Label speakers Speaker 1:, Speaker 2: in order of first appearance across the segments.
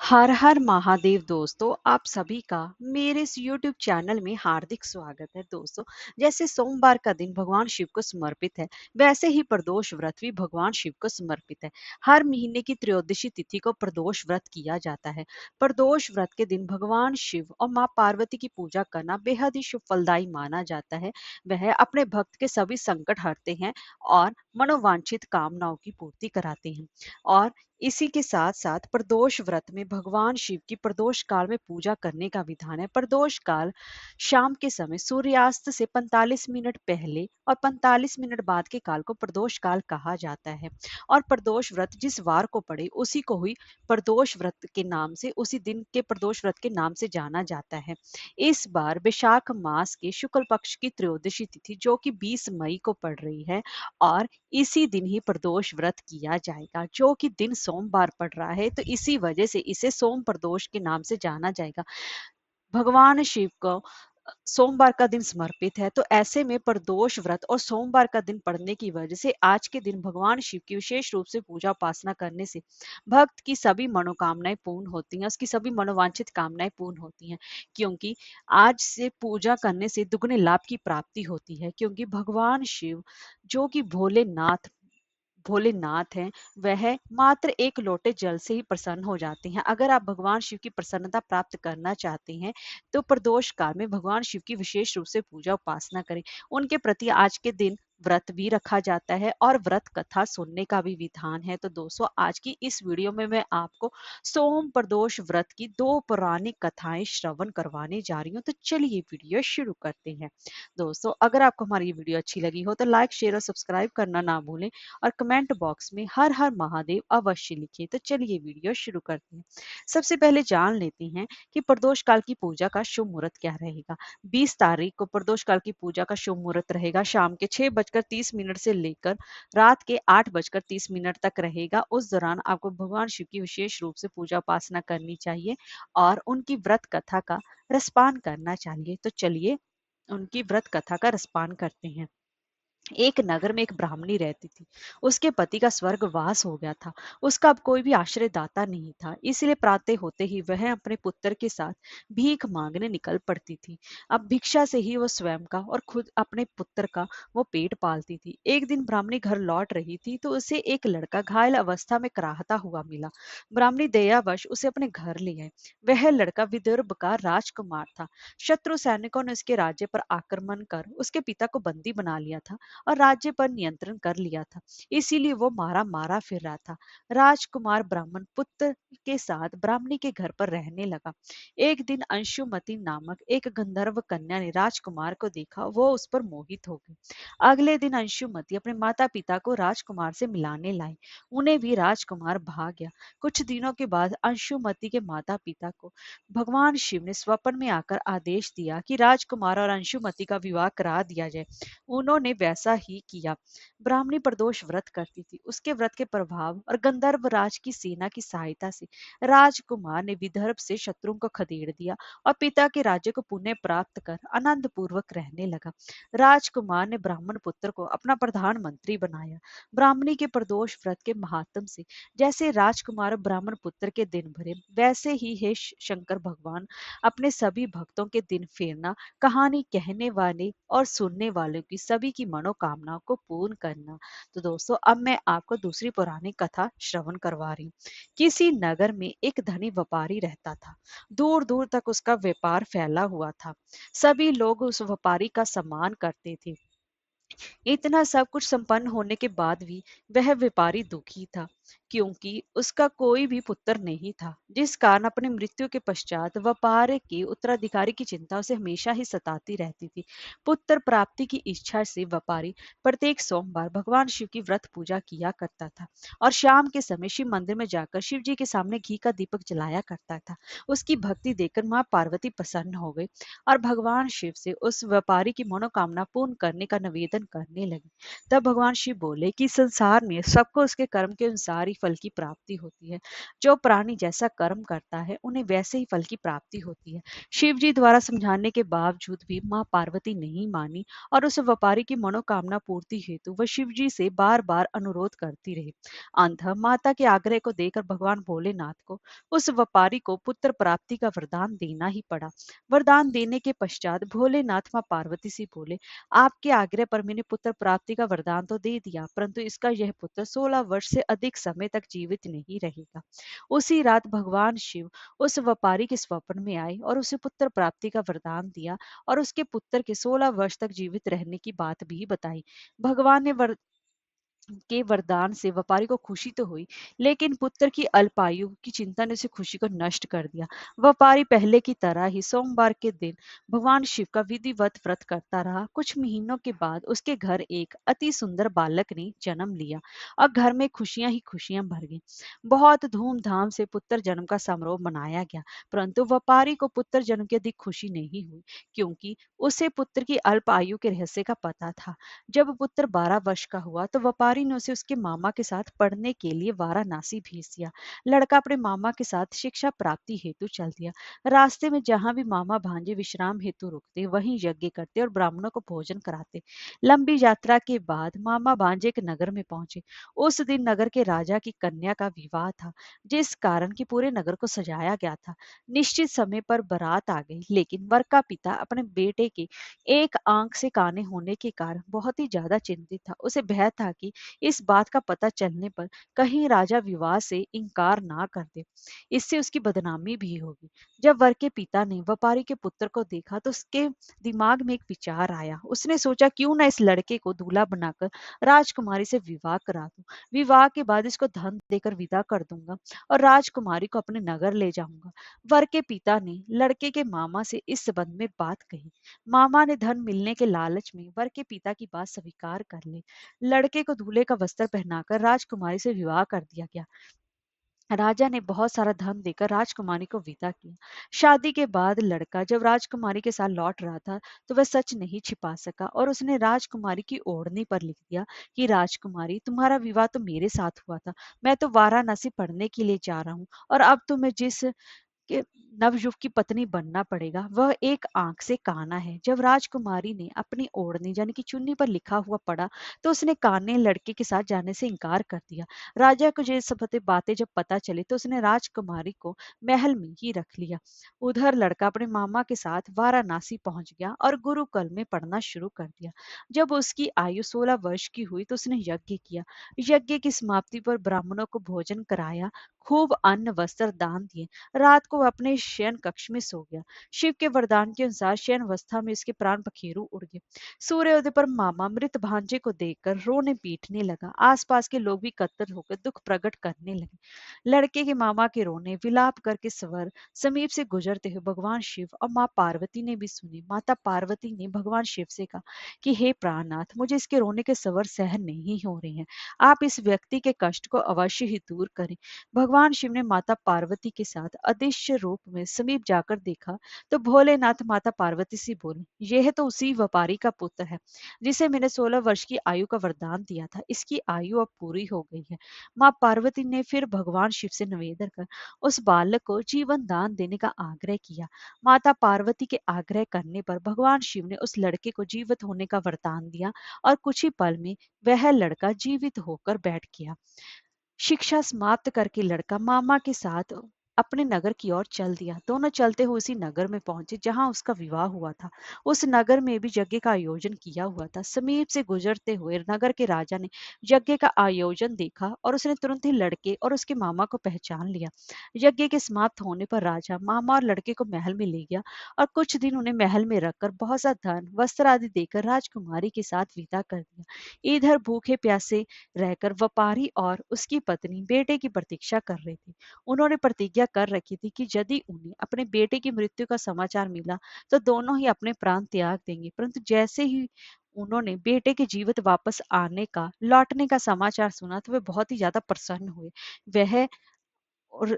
Speaker 1: हर हर महादेव दोस्तों, आप सभी का मेरे इस यूट्यूब चैनल में हार्दिक स्वागत है। दोस्तों, जैसे सोमवार का दिन भगवान शिव को समर्पित है, वैसे ही प्रदोष व्रत भी भगवान शिव को समर्पित है। हर महीने की त्रयोदशी तिथि को प्रदोष व्रत किया जाता है। प्रदोष व्रत के दिन भगवान शिव और माँ पार्वती की पूजा करना बेहद ही शुभ फलदायी माना जाता है। वह अपने भक्त के सभी संकट हरते हैं और मनोवांछित कामनाओं की पूर्ति कराते हैं। और इसी के साथ साथ प्रदोष व्रत में भगवान शिव की प्रदोष काल में पूजा करने का विधान है। प्रदोष काल शाम के समय सूर्यास्त से 45 मिनट पहले और 45 मिनट बाद के काल को प्रदोष काल कहा जाता है। और प्रदोष व्रत जिस वार को पड़े उसी को ही प्रदोष व्रत के नाम से, उसी दिन के प्रदोष व्रत के नाम से जाना जाता है। इस बार वैशाख मास के शुक्ल पक्ष की त्रयोदशी तिथि जो कि 20 मई को पड़ रही है और इसी दिन ही प्रदोष व्रत किया जाएगा, जो कि दिन सोमवार पड़ रहा है, तो इसी वजह से इसे सोम प्रदोष के नाम से जाना जाएगा। भगवान शिव को सोमवार का दिन समर्पित है, तो ऐसे में प्रदोष व्रत और सोमवार का दिन पड़ने की वजह से आज के दिन भगवान शिव की विशेष रूप से पूजा उपासना करने से भक्त की सभी मनोकामनाएं पूर्ण होती हैं, उसकी सभी मनोवांछित कामनाएं पूर्ण होती हैं। क्योंकि आज से पूजा करने से दुगने लाभ की प्राप्ति होती है, क्योंकि भगवान शिव जो कि भोलेनाथ हैं, वह मात्र एक लोटे जल से ही प्रसन्न हो जाते हैं। अगर आप भगवान शिव की प्रसन्नता प्राप्त करना चाहते हैं, तो प्रदोष काल में भगवान शिव की विशेष रूप से पूजा उपासना करें। उनके प्रति आज के दिन व्रत भी रखा जाता है और व्रत कथा सुनने का भी विधान है। तो दोस्तों, आज की इस वीडियो में मैं आपको सोम प्रदोष व्रत की 2 पौराणिक कथाएं श्रवण करवाने जा रही हूँ। तो चलिए वीडियो शुरू करते हैं। दोस्तों, अगर आपको हमारी ये वीडियो अच्छी लगी हो तो लाइक, शेयर और सब्सक्राइब करना ना भूलें और कमेंट बॉक्स में हर हर महादेव अवश्य लिखिए। तो चलिए वीडियो शुरू करते हैं। सबसे पहले जान लेते हैं कि प्रदोष काल की पूजा का शुभ मुहूर्त क्या रहेगा। 20 तारीख को प्रदोष काल की पूजा का शुभ मुहूर्त रहेगा शाम के 6:30 से लेकर रात के 8:30 तक रहेगा। उस दौरान आपको भगवान शिव की विशेष रूप से पूजा उपासना करनी चाहिए और उनकी व्रत कथा का रसपान करना चाहिए। तो चलिए उनकी व्रत कथा का रसपान करते हैं। एक नगर में एक ब्राह्मणी रहती थी। उसके पति का स्वर्गवास हो गया था। उसका अब कोई भी आश्रयदाता नहीं था, इसलिए प्रातः होते ही वह अपने पुत्र के साथ भीख मांगने निकल पड़ती थी। अब भिक्षा से ही वो स्वयं का और खुद अपने पुत्र का वो पेट पालती थी। एक दिन ब्राह्मणी घर लौट रही थी तो उसे एक लड़का घायल अवस्था में कराहता हुआ मिला। ब्राह्मणी दयावश उसे अपने घर ले आई। वह लड़का विदर्भ का राजकुमार था। शत्रु सैनिकों ने उसके राज्य पर आक्रमण कर उसके पिता को बंदी बना लिया था और राज्य पर नियंत्रण कर लिया था। इसीलिए वो मारा मारा फिर रहा था। राजकुमार ब्राह्मण पुत्र के साथ ब्राह्मणी के घर पर रहने लगा। एक दिन अंशुमति नामक एक गंधर्व कन्या ने राजकुमार को देखा, वो उस पर मोहित हो गई। अगले दिन अंशुमति अपने माता पिता को राजकुमार से मिलाने लाई। उन्हें भी राजकुमार भाग गया। कुछ दिनों के बाद अंशुमति के माता पिता को भगवान शिव ने स्वप्न में आकर आदेश दिया कि राजकुमार और अंशुमति का विवाह करा दिया जाए। उन्होंने वैसा ही किया। ब्राह्मणी प्रदोष व्रत करती थी। उसके व्रत के प्रभाव और गंधर्व राज की सेना की सहायता से राजकुमार ने विदर्भ से शत्रुओं को खदेड़ दिया और पिता के राज्य को पुनः प्राप्त कर आनंद पूर्वक रहने लगा। राजकुमार ने ब्राह्मण पुत्र को अपना प्रधानमंत्री बनाया। ब्राह्मणी के प्रदोष व्रत के महात्म से जैसे राजकुमार ब्राह्मण पुत्र के दिन भरे, वैसे ही हे शंकर भगवान अपने सभी भक्तों के दिन फेरना, कहानी कहने वाले और सुनने वालों की सभी की मनोकामनाओं को पूर्ण करना। तो दोस्तों, अब मैं आपको दूसरी पौराणिक कथा श्रवण करवा रही हूँ। किसी नगर में एक धनी व्यापारी रहता था। दूर दूर तक उसका व्यापार फैला हुआ था। सभी लोग उस व्यापारी का सम्मान करते थे। इतना सब कुछ संपन्न होने के बाद भी वह व्यापारी दुखी था, क्योंकि उसका कोई भी पुत्र नहीं था, जिस कारण अपनी मृत्यु के पश्चात व्यापार के उत्तराधिकारी की चिंता उसे हमेशा ही सताती रहती थी। पुत्र प्राप्ति की इच्छा से व्यापारी प्रत्येक सोमवार भगवान शिव की व्रत पूजा किया करता था और शाम के समय शिव मंदिर में जाकर शिव जी के सामने घी का दीपक जलाया करता था। उसकी भक्ति देखकर माँ पार्वती प्रसन्न हो गई और भगवान शिव से उस व्यापारी की मनोकामना पूर्ण करने का निवेदन करने लगे। तब भगवान शिव बोले कि संसार में सबको उसके कर्म के अनुसार स्वीकार्य फल की प्राप्ति होती है। जो प्राणी जैसा कर्म करता है उन्हें वैसे ही फल की प्राप्ति होती है। शिव जी द्वारा समझाने के बावजूद भी माँ पार्वती नहीं मानी और उस व्यापारी की मनोकामना पूर्ति हेतु वह शिव जी से बार बार अनुरोध करती रही। अंततः माता के आग्रह को देकर भगवान भोलेनाथ को उस व्यापारी को पुत्र प्राप्ति का वरदान देना ही पड़ा। वरदान देने के पश्चात भोलेनाथ माँ पार्वती से बोले, आपके आग्रह पर मैंने पुत्र प्राप्ति का वरदान तो दे दिया, परंतु इसका यह पुत्र 16 वर्ष से अधिक समय तक जीवित नहीं रहेगा। उसी रात भगवान शिव उस व्यापारी के स्वप्न में आए और उसे पुत्र प्राप्ति का वरदान दिया और उसके पुत्र के 16 वर्ष तक जीवित रहने की बात भी बताई। भगवान ने के वरदान से व्यापारी को खुशी तो हुई, लेकिन पुत्र की अल्पायु की चिंता ने उसे खुशी को नष्ट कर दिया। व्यापारी पहले की तरह ही सोमवार के दिन भगवान शिव का विधिवत व्रत करता रहा। कुछ महीनों के बाद उसके घर एक अति सुंदर बालक ने जन्म लिया और घर में खुशियां ही खुशियां भर गई। बहुत धूमधाम से पुत्र जन्म का समारोह मनाया गया, परंतु व्यापारी को पुत्र जन्म की अधिक खुशी नहीं हुई, क्योंकि उसे पुत्र की अल्प आयु के रहस्य का पता था। जब पुत्र 12 वर्ष का हुआ तो व्यापारी ने उसे उसके मामा के साथ पढ़ने के लिए वाराणसी भेज दिया। लड़का अपने मामा के साथ शिक्षा प्राप्ति हेतु चल दिया। रास्ते में जहां भी मामा भांजे विश्राम हेतु रुकते वहीं यज्ञ करते और ब्राह्मणों को भोजन कराते। लंबी यात्रा के बाद मामा भांजे एक नगर में पहुंचे। उस दिन नगर के राजा की कन्या का विवाह था, जिस कारण कि पूरे नगर को सजाया गया था। निश्चित समय पर बारात आ गई, लेकिन वर का पिता अपने बेटे के एक आंख से काने होने के कारण बहुत ही ज्यादा चिंतित था। उसे भय था कि इस बात का पता चलने पर कहीं राजा विवाह से इनकार ना कर दे, इससे उसकी बदनामी भी होगी। जब वर के पिता ने व्यापारी के पुत्र को देखा तो उसके दिमाग में एक विचार आया। उसने सोचा, क्यों ना इस लड़के को दूल्हा बनाकर राजकुमारी से विवाह करा दूं। विवाह के बाद इसको धन देकर विदा कर दूंगा और राजकुमारी को अपने नगर ले जाऊंगा। वर के पिता ने लड़के के मामा से इस संबंध में बात कही। मामा ने धन मिलने के लालच में वर के पिता की बात स्वीकार कर ली। लड़के को दूल्हे का वस्त्र पहनाकर राजकुमारी से विवाह कर दिया गया। राजा ने बहुत सारा धन देकर राजकुमारी को विदा किया। शादी के बाद लड़का जब राजकुमारी के साथ लौट रहा था तो वह सच नहीं छिपा सका और उसने राजकुमारी की ओढ़नी पर लिख दिया कि राजकुमारी, तुम्हारा विवाह तो मेरे साथ हुआ था। मैं तो वाराणसी पढ़ने के लिए जा रहा हूँ और अब तुम्हें जिस कि नवयुवक की पत्नी बनना पड़ेगा, वह एक आंख से काना है। जब राजकुमारी ने अपनी ओढ़नी यानी कि चुन्नी पर लिखा हुआ पढ़ा तो उसने काने लड़के के साथ जाने से इनकार कर दिया। राजा को ये सब बातें जब पता चली तो उसने राजकुमारी को महल में ही रख लिया। उधर लड़का अपने मामा के साथ वाराणसी पहुंच गया और गुरुकुल में पढ़ना शुरू कर दिया। जब उसकी आयु 16 वर्ष की हुई तो उसने यज्ञ किया। यज्ञ की समाप्ति पर ब्राह्मणों को भोजन कराया, खूब अन्न वस्त्र दान दिए। रात को वह अपने शयन कक्ष में सो गया। शिव के वरदान के अनुसार शयन अवस्था में उसके प्राण पखेरु उड़ गए। सूर्योदय पर मामा मृत भांजे को देखकर रोने पीटने लगा। आसपास के लोग भी कत्तर होकर दुख प्रकट करने लगे। लड़के के मामा के रोने विलाप करके स्वर समीप से गुजरते हुए भगवान शिव और माँ पार्वती ने भी सुने। माता पार्वती ने भगवान शिव से कहा कि हे प्राणनाथ, मुझे इसके रोने के स्वर सहन नहीं हो रहे हैं। आप इस व्यक्ति के कष्ट को अवश्य ही दूर करें। भगवान शिव ने माता पार्वती के साथ अदृश्य रूप में समीप जाकर देखा तो भोलेनाथ माता पार्वती से बोले, यह तो उसी व्यापारी का पुत्र है जिसे मैंने 16 वर्ष की आयु का वरदान दिया था। इसकी आयु अब पूरी हो गई है। माँ पार्वती ने फिर भगवान शिव से निवेदन कर उस बालक को जीवन दान देने का आग्रह किया। माता पार्वती के आग्रह करने पर भगवान शिव ने उस लड़के को जीवित होने का वरदान दिया और कुछ ही पल में वह लड़का जीवित होकर बैठ गया। शिक्षा समाप्त करके लड़का मामा के साथ अपने नगर की ओर चल दिया। दोनों चलते हुए उसी नगर में पहुंचे जहां उसका विवाह हुआ था। उस नगर में भी यज्ञ का आयोजन किया हुआ था। समीप से गुजरते हुए नगर के राजा ने यज्ञ का आयोजन देखा और उसने तुरंत ही लड़के और उसके मामा को पहचान लिया। यज्ञ के समाप्त होने पर राजा मामा और लड़के को महल में ले गया और कुछ दिन उन्हें महल में रखकर बहुत सा धन वस्त्र आदि देकर राजकुमारी के साथ विदा कर दिया। इधर भूखे प्यासे रहकर व्यापारी और उसकी पत्नी बेटे की प्रतीक्षा कर रही थी। उन्होंने प्रतिज्ञा कर रखी थी कि यदि उन्हें अपने बेटे की मृत्यु का समाचार मिला तो दोनों ही अपने प्राण त्याग देंगे। परंतु जैसे ही उन्होंने बेटे के जीवित वापस आने का लौटने का समाचार सुना तो वे बहुत ही ज्यादा प्रसन्न हुए। वह और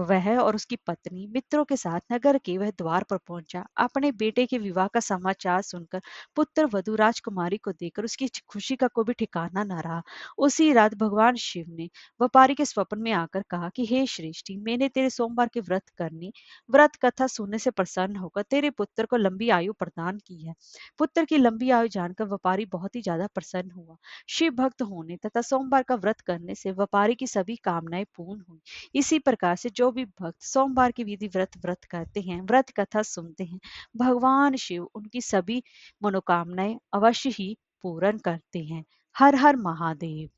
Speaker 1: वह और उसकी पत्नी मित्रों के साथ नगर के वह द्वार पर पहुंचा। अपने बेटे के विवाह का समाचार सुनकर पुत्र वधु राजकुमारी को देखकर उसकी खुशी का कोई भी ठिकाना न रहा। उसी रात भगवान शिव ने व्यापारी के स्वप्न में आकर कहा कि हे श्रेष्ठी, मैंने तेरे सोमवार के व्रत कथा सुनने से प्रसन्न होकर तेरे पुत्र को लंबी आयु प्रदान की है। पुत्र की लंबी आयु जानकर व्यापारी बहुत ही ज्यादा प्रसन्न हुआ। शिव भक्त होने तथा सोमवार का व्रत करने से व्यापारी की सभी कामनाएं पूर्ण हुई। इसी प्रकार से जो भी भक्त सोमवार की विधि व्रत व्रत करते हैं, व्रत कथा सुनते हैं, भगवान शिव उनकी सभी मनोकामनाएं अवश्य ही पूर्ण करते हैं। हर हर महादेव।